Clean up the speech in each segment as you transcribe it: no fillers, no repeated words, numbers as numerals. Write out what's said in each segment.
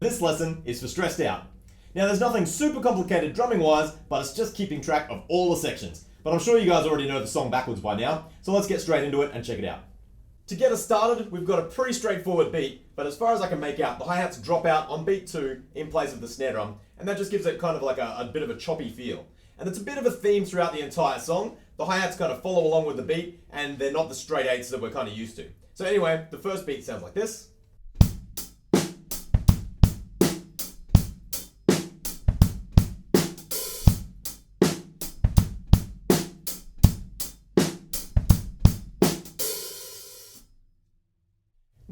This lesson is for stressed out. Now there's nothing super complicated drumming wise, but it's just keeping track of all the sections. But I'm sure you guys already know the song backwards by now, so let's get straight into it and check it out. To get us started, we've got a pretty straightforward beat, but as far as I can make out, the hi-hats drop out on beat 2 in place of the snare drum, and that just gives it kind of like a bit of a choppy feel. And it's a bit of a theme throughout the entire song. The hi-hats kind of follow along with the beat, and they're not the straight 8s that we're kind of used to. So anyway, the first beat sounds like this.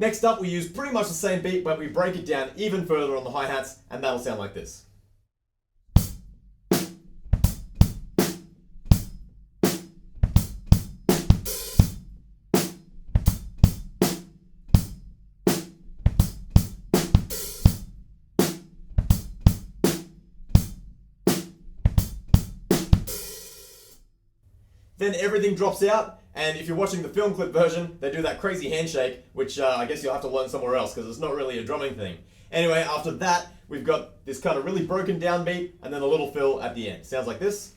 Next up, we use pretty much the same beat, but we break it down even further on the hi-hats, and that'll sound like this. Then everything drops out, and if you're watching the film clip version, they do that crazy handshake, which I guess you'll have to learn somewhere else because it's not really a drumming thing. Anyway, after that, we've got this kind of really broken down beat, and then a little fill at the end. Sounds like this.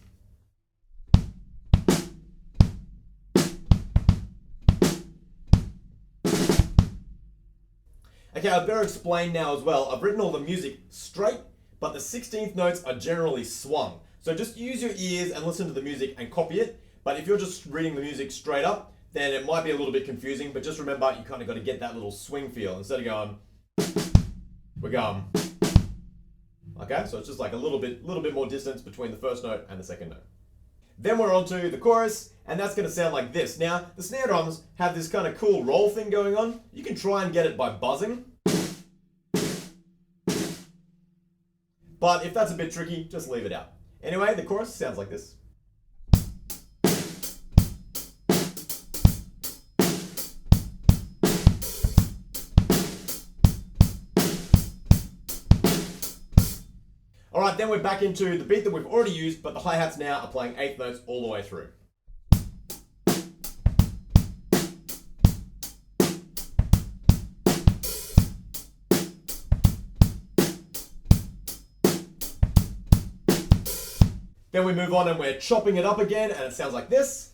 Okay, I'd better explain now as well. I've written all the music straight, but the 16th notes are generally swung. So just use your ears and listen to the music and copy it. But if you're just reading the music straight up, then it might be a little bit confusing, but just remember you kind of got to get that little swing feel. Instead of going, we're going. Okay, so it's just like a little bit more distance between the first note and the second note. Then we're on to the chorus, and that's going to sound like this. Now, the snare drums have this kind of cool roll thing going on. You can try and get it by buzzing. But if that's a bit tricky, just leave it out. Anyway, the chorus sounds like this. Alright, then we're back into the beat that we've already used, but the hi-hats now are playing 8th notes all the way through. Then we move on and we're chopping it up again, and it sounds like this.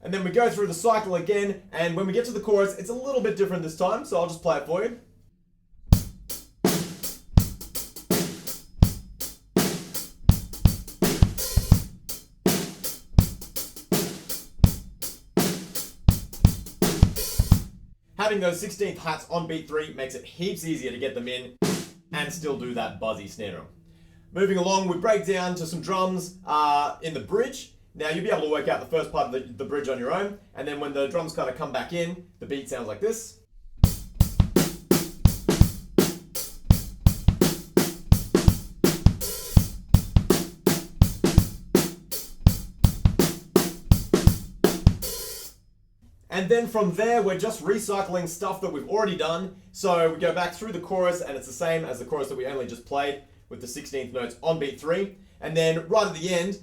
And then we go through the cycle again, and when we get to the chorus, it's a little bit different this time, so I'll just play it for you. Having those 16th hats on beat 3 makes it heaps easier to get them in and still do that buzzy snare drum. Moving along, we break down to some drums in the bridge. Now you'll be able to work out the first part of the bridge on your own, and then when the drums kind of come back in, the beat sounds like this. And then from there, we're just recycling stuff that we've already done. So we go back through the chorus, and it's the same as the chorus that we only just played with the 16th notes on beat 3. And then right at the end,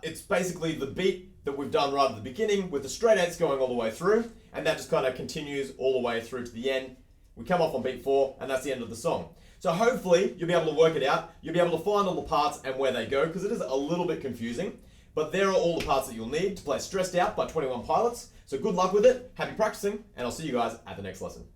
it's basically the beat that we've done right at the beginning with the straight 8s going all the way through. And that just kind of continues all the way through to the end. We come off on beat 4, and that's the end of the song. So hopefully you'll be able to work it out. You'll be able to find all the parts and where they go, because it is a little bit confusing. But there are all the parts that you'll need to play Stressed Out by 21 Pilots. So good luck with it, happy practicing, and I'll see you guys at the next lesson.